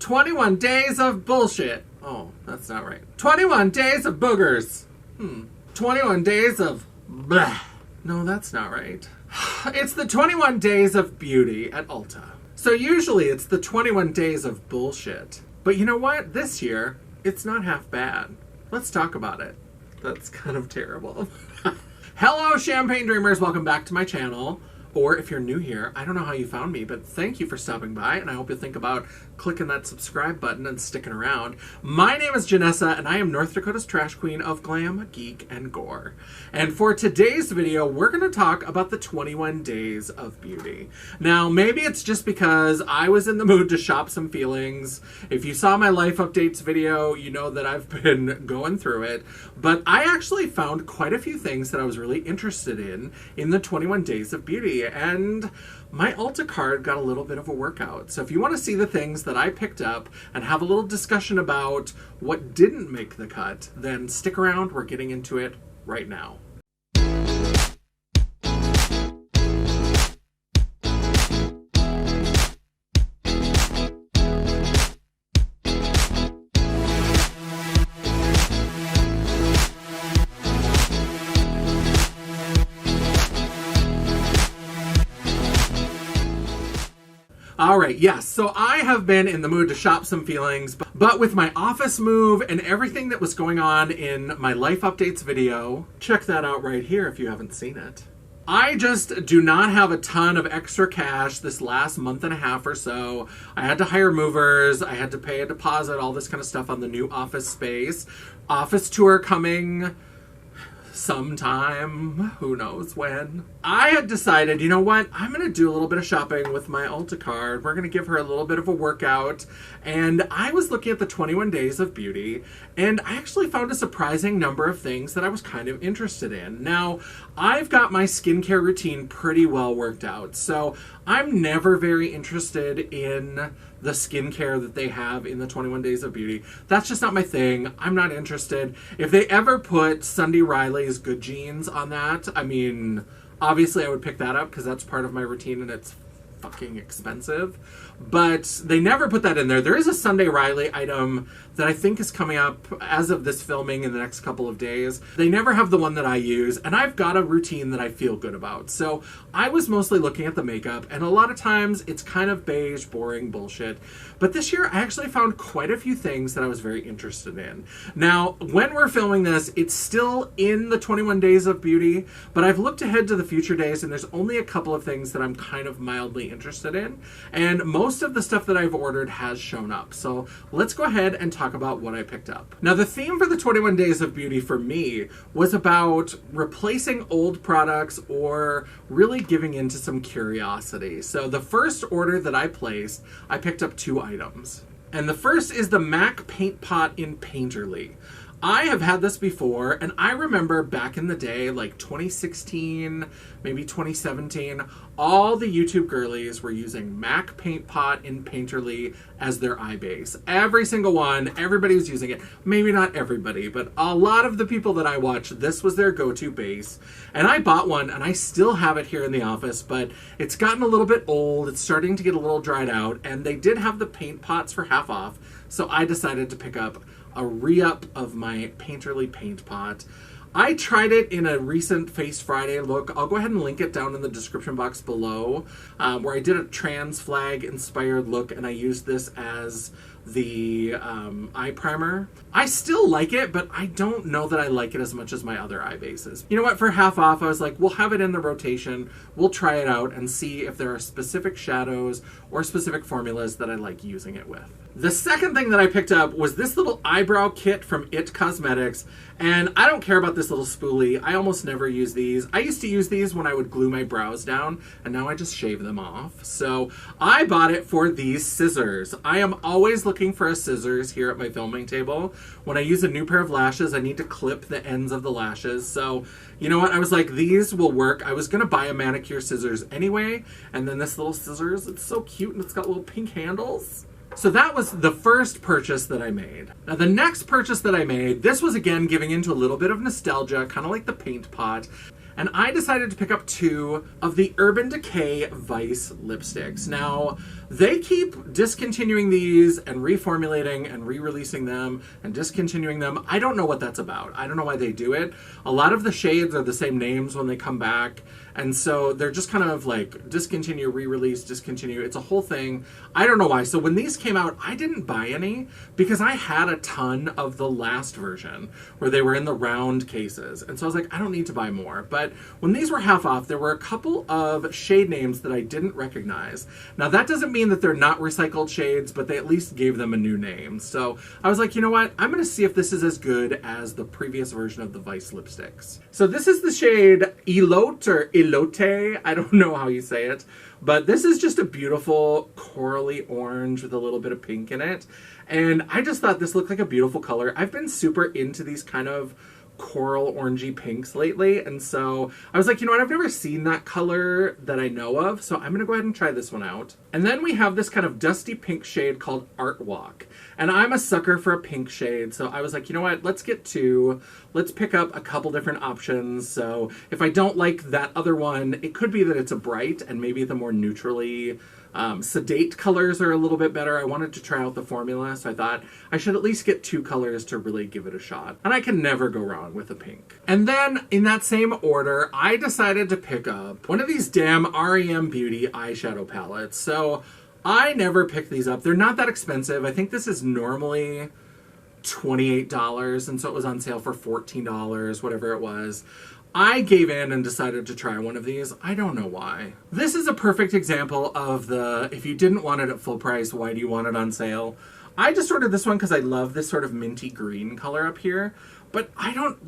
21 days of bullshit. Oh, that's not right. 21 days of boogers. 21 days of blah. No, that's not right. It's the 21 days of beauty at Ulta. So usually it's the 21 days of bullshit. But you know what? This year, it's not half bad. Let's talk about it. That's kind of terrible. Hello, Champagne Dreamers. Welcome back to my channel. Or if you're new here, I don't know how you found me, but thank you for stopping by, and I hope you'll think about clicking that subscribe button and sticking around. My name is Janessa, and I am North Dakota's trash queen of glam, geek, and gore. And for today's video, we're going to talk about the 21 days of beauty. Now, maybe it's just because I was in the mood to shop some feelings. If you saw my life updates video, you know that I've been going through it. But I actually found quite a few things that I was really interested in the 21 days of beauty. And my Ulta card got a little bit of a workout. So if you want to see the things that I picked up and have a little discussion about what didn't make the cut, then stick around. We're getting into it right now. Alright, yes, so I have been in the mood to shop some feelings, but with my office move and everything that was going on in my life updates video, check that out right here if you haven't seen it. I just do not have a ton of extra cash this last month and a half or so. I had to hire movers, I had to pay a deposit, all this kind of stuff on the new office space. Office tour coming sometime, who knows when. I had decided, you know what, I'm going to do a little bit of shopping with my Ulta card. We're going to give her a little bit of a workout. And I was looking at the 21 days of beauty, and I actually found a surprising number of things that I was kind of interested in. Now, I've got my skincare routine pretty well worked out, so I'm never very interested in the skincare that they have in the 21 days of beauty. That's just not my thing. I'm not interested. If they ever put Sunday Riley's Good Genes on that, I mean, obviously I would pick that up because that's part of my routine and it's fucking expensive. But they never put that in there. There is a Sunday Riley item that I think is coming up as of this filming in the next couple of days. They never have the one that I use, and I've got a routine that I feel good about. So I was mostly looking at the makeup, and a lot of times it's kind of beige, boring bullshit. But this year I actually found quite a few things that I was very interested in. Now, when we're filming this, it's still in the 21 days of beauty, but I've looked ahead to the future days, and there's only a couple of things that I'm kind of mildly interested in. And most of the stuff that I've ordered has shown up. So let's go ahead and talk about what I picked up. Now, the theme for the 21 days of beauty for me was about replacing old products or really giving into some curiosity. So the first order that I placed, I picked up 2 items. And the first is the MAC Paint Pot in Painterly. I have had this before, and I remember back in the day, like 2016, maybe 2017, all the YouTube girlies were using MAC Paint Pot in Painterly as their eye base. Every single one, everybody was using it. Maybe not everybody, but a lot of the people that I watched, this was their go-to base. And I bought one, and I still have it here in the office, but it's gotten a little bit old. It's starting to get a little dried out, and they did have the paint pots for half off, so I decided to pick up a re-up of my Painterly paint pot. I tried it in a recent Face Friday look. I'll go ahead and link it down in the description box below, where I did a trans flag inspired look, and I used this as the eye primer. I still like it, but I don't know that I like it as much as my other eye bases. You know what, for half off, I was like, we'll have it in the rotation, we'll try it out and see if there are specific shadows or specific formulas that I like using it with. The second thing that I picked up was this little eyebrow kit from It Cosmetics, and I don't care about this little spoolie. I almost never use these. I used to use these when I would glue my brows down, and now I just shave them off. So I bought it for these scissors. I am always looking for a scissors here at my filming table. When I use a new pair of lashes, I need to clip the ends of the lashes. So, you know what? I was like, these will work. I was going to buy a manicure scissors anyway, and then this little scissors, it's so cute, and it's got little pink handles. So that was the first purchase that I made. Now the next purchase that I made, this was again giving into a little bit of nostalgia, kind of like the paint pot. And I decided to pick up 2 of the Urban Decay Vice lipsticks. Now, they keep discontinuing these and reformulating and re-releasing them and discontinuing them. I don't know what that's about. I don't know why they do it. A lot of the shades are the same names when they come back. And so they're just kind of like discontinue, re-release, discontinue. It's a whole thing. I don't know why. So when these came out, I didn't buy any because I had a ton of the last version where they were in the round cases. And so I was like, I don't need to buy more. But when these were half off, there were a couple of shade names that I didn't recognize. Now that doesn't mean that they're not recycled shades, but they at least gave them a new name. So I was like, you know what? I'm going to see if this is as good as the previous version of the Vice lipsticks. So this is the shade Elote or Elote. I don't know how you say it, but this is just a beautiful corally orange with a little bit of pink in it. And I just thought this looked like a beautiful color. I've been super into these kind of coral orangey pinks lately, and so I was like, you know what, I've never seen that color that I know of, so I'm gonna go ahead and try this one out. And then we have this kind of dusty pink shade called Art Walk, and I'm a sucker for a pink shade, so I was like, you know what, let's get two. Let's pick up a couple different options. So if I don't like that other one, it could be that it's a bright and maybe the more neutrally sedate colors are a little bit better. I wanted to try out the formula, so I thought I should at least get two colors to really give it a shot. And I can never go wrong with a pink. And then in that same order, I decided to pick up one of these damn REM Beauty eyeshadow palettes. So I never pick these up. They're not that expensive. I think this is normally $28, and so it was on sale for $14, whatever it was. I gave in and decided to try one of these. I don't know why. This is a perfect example of the, if you didn't want it at full price, why do you want it on sale? I just ordered this one because I love this sort of minty green color up here, but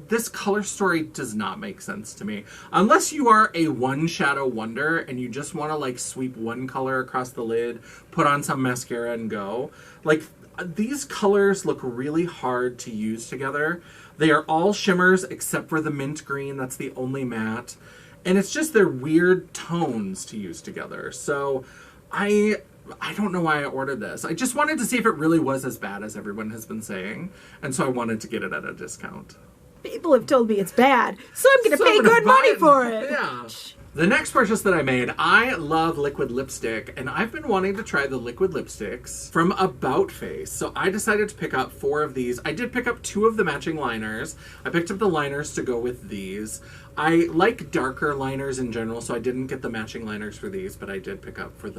this color story does not make sense to me. Unless you are a one shadow wonder and you just want to like sweep one color across the lid, put on some mascara and go. Like, these colors look really hard to use together. They are all shimmers except for the mint green. That's the only matte. And it's just they're weird tones to use together. So I don't know why I ordered this. I just wanted to see if it really was as bad as everyone has been saying. And so I wanted to get it at a discount. People have told me it's bad, so I'm going to pay good money for it. Yeah. The next purchase that I made, I love liquid lipstick, and I've been wanting to try the liquid lipsticks from About Face. So I decided to pick up 4 of these. I did pick up 2 of the matching liners. I picked up the liners to go with these. I like darker liners in general, so I didn't get the matching liners for these, but I did pick up for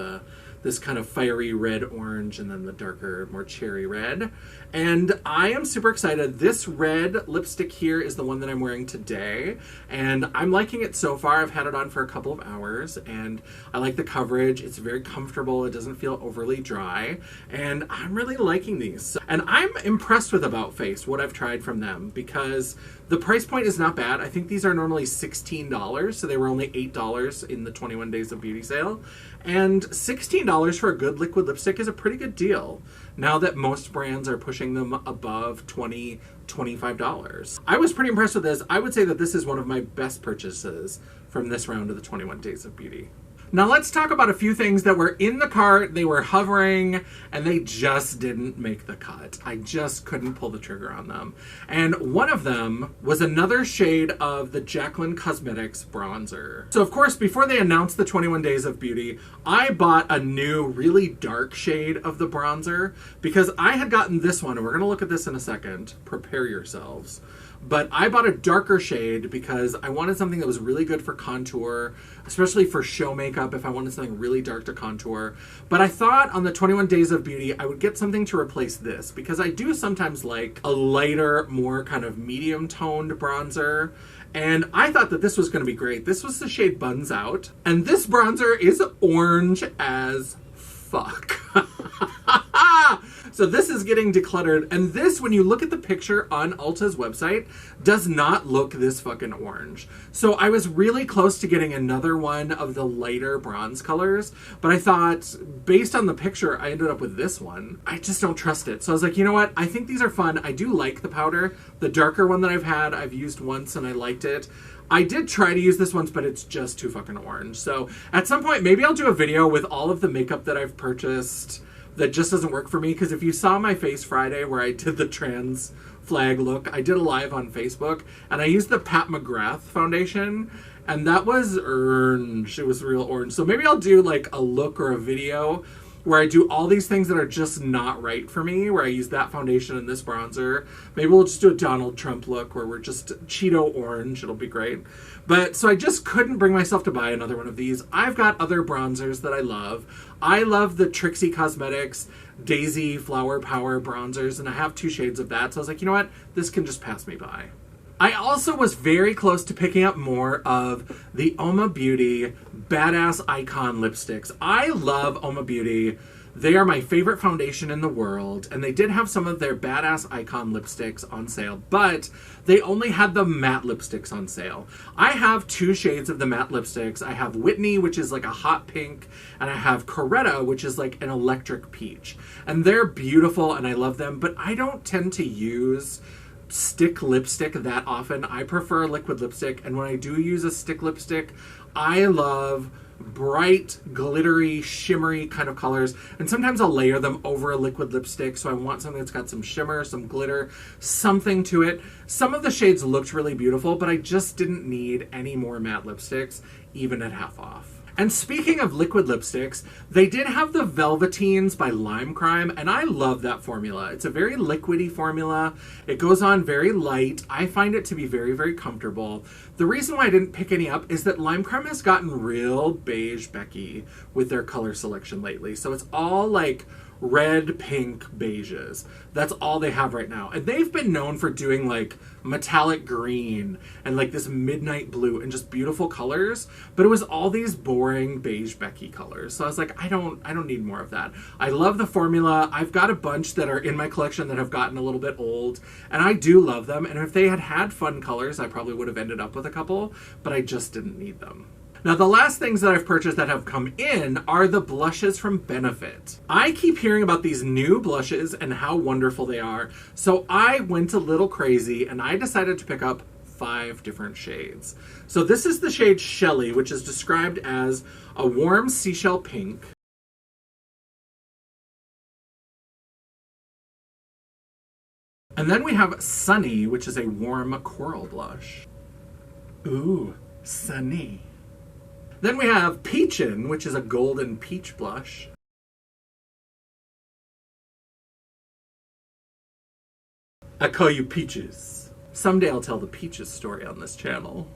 this kind of fiery red orange and then the darker, more cherry red. And I am super excited. This red lipstick here is the one that I'm wearing today, and I'm liking it so far. I've had it on for a couple of hours, and I like the coverage. It's very comfortable. It doesn't feel overly dry, and I'm really liking these. And I'm impressed with About Face, what I've tried from them, because the price point is not bad. I think these are normally $16, so they were only $8 in the 21 Days of Beauty sale. And $16 for a good liquid lipstick is a pretty good deal, now that most brands are pushing them above $20, $25. I was pretty impressed with this. I would say that this is one of my best purchases from this round of the 21 Days of Beauty. Now let's talk about a few things that were in the cart, they were hovering, and they just didn't make the cut. I just couldn't pull the trigger on them. And one of them was another shade of the Jaclyn Cosmetics bronzer. So of course, before they announced the 21 Days of Beauty, I bought a new, really dark shade of the bronzer because I had gotten this one, and we're gonna look at this in a second. Prepare yourselves. But I bought a darker shade because I wanted something that was really good for contour, especially for show makeup if I wanted something really dark to contour. But I thought on the 21 Days of Beauty, I would get something to replace this because I do sometimes like a lighter, more kind of medium toned bronzer. And I thought that this was going to be great. This was the shade Buns Out. And this bronzer is orange as fuck. So this is getting decluttered, and this, when you look at the picture on Ulta's website, does not look this fucking orange. So I was really close to getting another one of the lighter bronze colors, but I thought, based on the picture, I ended up with this one. I just don't trust it. So I was like, you know what? I think these are fun. I do like the powder. The darker one that I've had, I've used once and I liked it. I did try to use this once, but it's just too fucking orange. So at some point, maybe I'll do a video with all of the makeup that I've purchased that just doesn't work for me. Because if you saw my face Friday where I did the trans flag look, I did a live on Facebook, and I used the Pat McGrath foundation, and that was orange. It was real orange. So maybe I'll do like a look or a video where I do all these things that are just not right for me, where I use that foundation and this bronzer. Maybe we'll just do a Donald Trump look where we're just Cheeto orange. It'll be great. But so I just couldn't bring myself to buy another one of these. I've got other bronzers that I love. I love the Trixie Cosmetics Daisy Flower Power bronzers, and I have 2 shades of that. So I was like, you know what? This can just pass me by. I also was very close to picking up more of the Oma Beauty Badass Icon lipsticks. I love Oma Beauty. They are my favorite foundation in the world, and they did have some of their Badass Icon lipsticks on sale, but they only had the matte lipsticks on sale. I have 2 shades of the matte lipsticks. I have Whitney, which is like a hot pink, and I have Coretta, which is like an electric peach. And they're beautiful, and I love them, but I don't tend to use stick lipstick that often. I prefer liquid lipstick, and when I do use a stick lipstick, I love bright, glittery, shimmery kind of colors, and sometimes I'll layer them over a liquid lipstick, so I want something that's got some shimmer, some glitter, something to it. Some of the shades looked really beautiful, but I just didn't need any more matte lipsticks, even at half off. And speaking of liquid lipsticks, they did have the Velveteens by Lime Crime, and I love that formula. It's a very liquidy formula. It goes on very light. I find it to be very, very comfortable. The reason why I didn't pick any up is that Lime Crime has gotten real beige Becky with their color selection lately. So it's all like red, pink, beiges. That's all they have right now. And they've been known for doing like metallic green and like this midnight blue and just beautiful colors, but it was all these boring beige Becky colors. So I was like, I don't need more of that. I love the formula. I've got a bunch that are in my collection that have gotten a little bit old, and I do love them. And if they had had fun colors, I probably would have ended up with a couple, but I just didn't need them. Now, the last things that I've purchased that have come in are the blushes from Benefit. I keep hearing about these new blushes and how wonderful they are, so I went a little crazy and I decided to pick up 5 different shades. So this is the shade Shelly, which is described as a warm seashell pink. And then we have Sunny, which is a warm coral blush. Ooh, Sunny. Then we have Peachin', which is a golden peach blush. I call you Peaches. Someday I'll tell the Peaches story on this channel.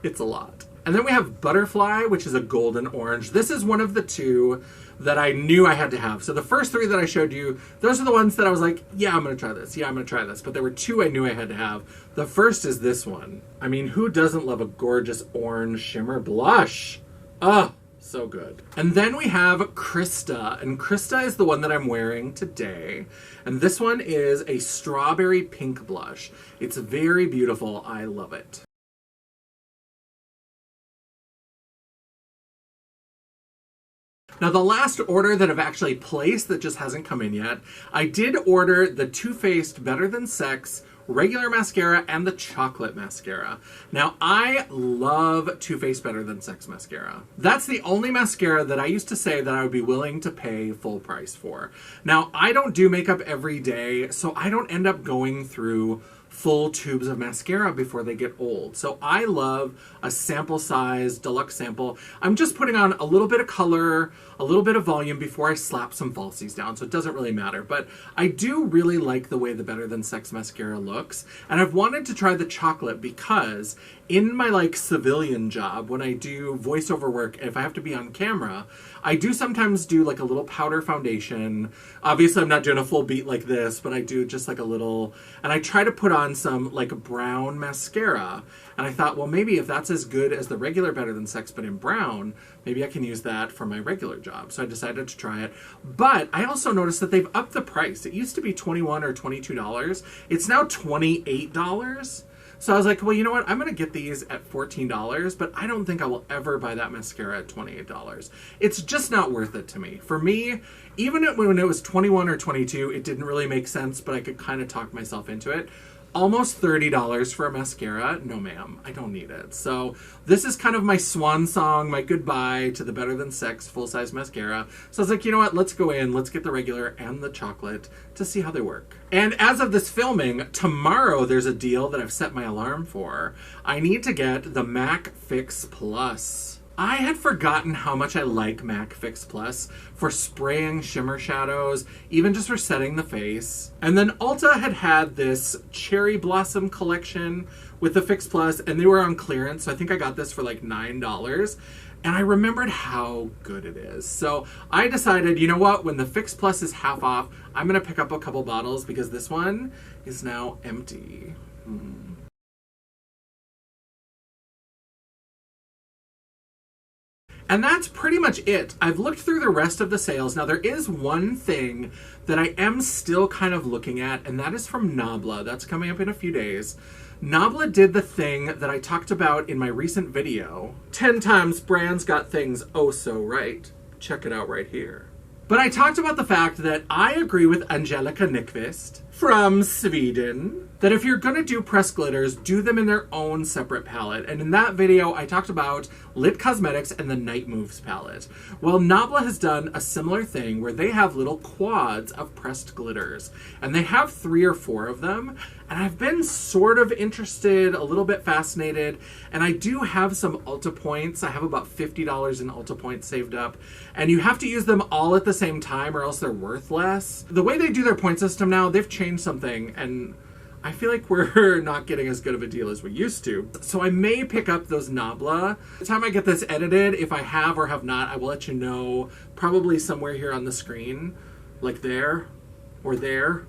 It's a lot. And then we have Butterfly, which is a golden orange. This is one of the 2 that I knew I had to have. So the first 3 that I showed you, those are the ones that I was like, yeah, I'm going to try this. Yeah, I'm going to try this. But there were 2 I knew I had to have. The first is this one. I mean, who doesn't love a gorgeous orange shimmer blush? Oh, so good. And then we have Krista, and Krista is the one that I'm wearing today. And this one is a strawberry pink blush. It's very beautiful. I love it. Now, the last order that I've actually placed that just hasn't come in yet, I did order the Too Faced Better Than Sex regular mascara and the chocolate mascara. Now, I love Too Faced Better Than Sex mascara. That's the only mascara that I used to say that I would be willing to pay full price for. Now, I don't do makeup every day, so I don't end up going through full tubes of mascara before they get old. So I love a sample size, deluxe sample. I'm just putting on a little bit of color, a little bit of volume before I slap some falsies down, so it doesn't really matter. But I do really like the way the Better Than Sex mascara looks, and I've wanted to try the chocolate because in my like civilian job, when I do voiceover work, if I have to be on camera, I do sometimes do like a little powder foundation. Obviously, I'm not doing a full beat like this, but I do just like a little, and I try to put on some like brown mascara. And I thought, well, maybe if that's as good as the regular Better Than Sex, but in brown, maybe I can use that for my regular job. So I decided to try it. But I also noticed that they've upped the price. It used to be $21 or $22. It's now $28. So I was like, well, you know what? I'm going to get these at $14, but I don't think I will ever buy that mascara at $28. It's just not worth it to me. For me, even when it was 21 or 22, it didn't really make sense, but I could kind of talk myself into it. Almost $30 for a mascara? No, ma'am. I don't need it. So this is kind of my swan song, my goodbye to the Better Than Sex full-size mascara. So I was like, you know what? Let's go in. Let's get the regular and the chocolate to see how they work. And as of this filming, tomorrow there's a deal that I've set my alarm for. I need to get the MAC Fix Plus. I had forgotten how much I like MAC Fix Plus for spraying shimmer shadows, even just for setting the face. And then Ulta had this cherry blossom collection with the Fix Plus, and they were on clearance, so I think I got this for like $9. And I remembered how good it is. So I decided, you know what, when the Fix Plus is half off, I'm gonna pick up a couple bottles because this one is now empty. And that's pretty much it. I've looked through the rest of the sales. Now, there is one thing that I am still kind of looking at, and that is from Nabla. That's coming up in a few days. Nabla did the thing that I talked about in my recent video. 10 times brands got things oh so right. Check it out right here. But I talked about the fact that I agree with Angelica Nyqvist from Sweden that if you're gonna do pressed glitters, do them in their own separate palette. And in that video, I talked about Lit Cosmetics and the Night Moves palette. Well, Nabla has done a similar thing where they have little quads of pressed glitters. And they have 3 or 4 of them. And I've been sort of interested, a little bit fascinated. And I do have some Ulta points. I have about $50 in Ulta points saved up. And you have to use them all at the same time or else they're worth less. The way they do their point system now, they've changed something. And I feel like we're not getting as good of a deal as we used to. So I may pick up those Nabla. By the time I get this edited, if I have or have not, I will let you know probably somewhere here on the screen. Like there, or there,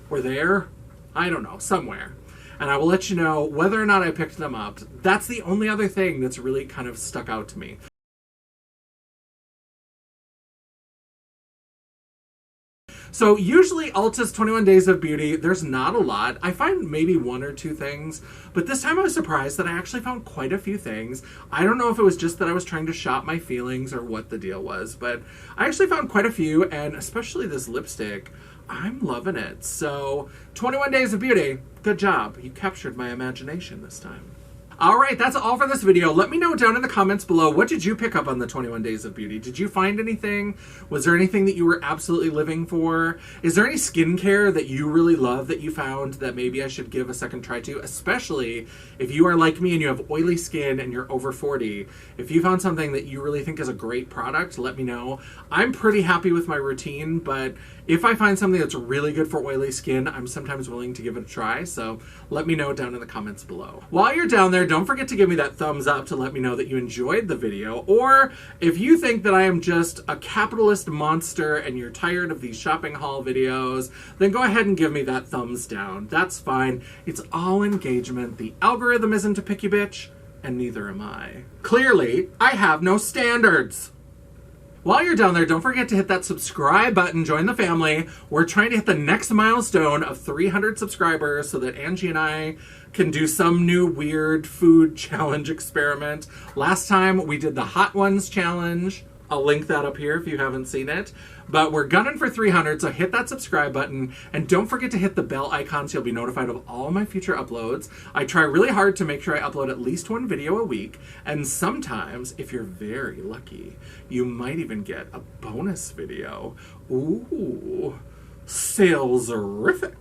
or there. I don't know, somewhere. And I will let you know whether or not I picked them up. That's the only other thing that's really kind of stuck out to me. So usually Ulta's 21 Days of Beauty, there's not a lot. I find maybe 1 or 2 things, but this time I was surprised that I actually found quite a few things. I don't know if it was just that I was trying to shop my feelings or what the deal was, but I actually found quite a few, and especially this lipstick. I'm loving it. So 21 Days of Beauty, good job. You captured my imagination this time. All right, that's all for this video. Let me know down in the comments below, what did you pick up on the 21 Days of Beauty? Did you find anything? Was there anything that you were absolutely living for? Is there any skincare that you really love that you found that maybe I should give a second try to? Especially if you are like me and you have oily skin and you're over 40. If you found something that you really think is a great product, let me know. I'm pretty happy with my routine, but if I find something that's really good for oily skin, I'm sometimes willing to give it a try, so let me know down in the comments below. While you're down there, don't forget to give me that thumbs up to let me know that you enjoyed the video, or if you think that I am just a capitalist monster and you're tired of these shopping haul videos, then go ahead and give me that thumbs down. That's fine. It's all engagement. The algorithm isn't a picky bitch, and neither am I. Clearly, I have no standards. While you're down there, don't forget to hit that subscribe button, join the family. We're trying to hit the next milestone of 300 subscribers so that Angie and I can do some new weird food challenge experiment. Last time we did the Hot Ones challenge. I'll link that up here if you haven't seen it. But we're gunning for 300, so hit that subscribe button. And don't forget to hit the bell icon so you'll be notified of all my future uploads. I try really hard to make sure I upload at least 1 video a week. And sometimes, if you're very lucky, you might even get a bonus video. Ooh, salesrific.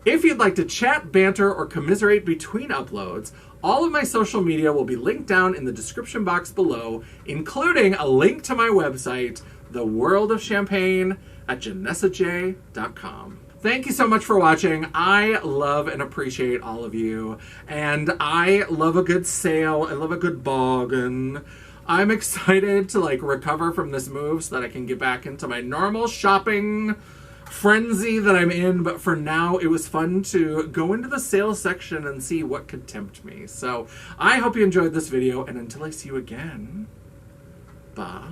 If you'd like to chat, banter, or commiserate between uploads, all of my social media will be linked down in the description box below, including a link to my website, The World of Champagne, at JanessaJaye.com. Thank you so much for watching. I love and appreciate all of you, and I love a good sale. I love a good bargain. I'm excited to recover from this move so that I can get back into my normal shopping frenzy that I'm in, but for now it was fun to go into the sales section and see what could tempt me. So I hope you enjoyed this video, and until I see you again, bye.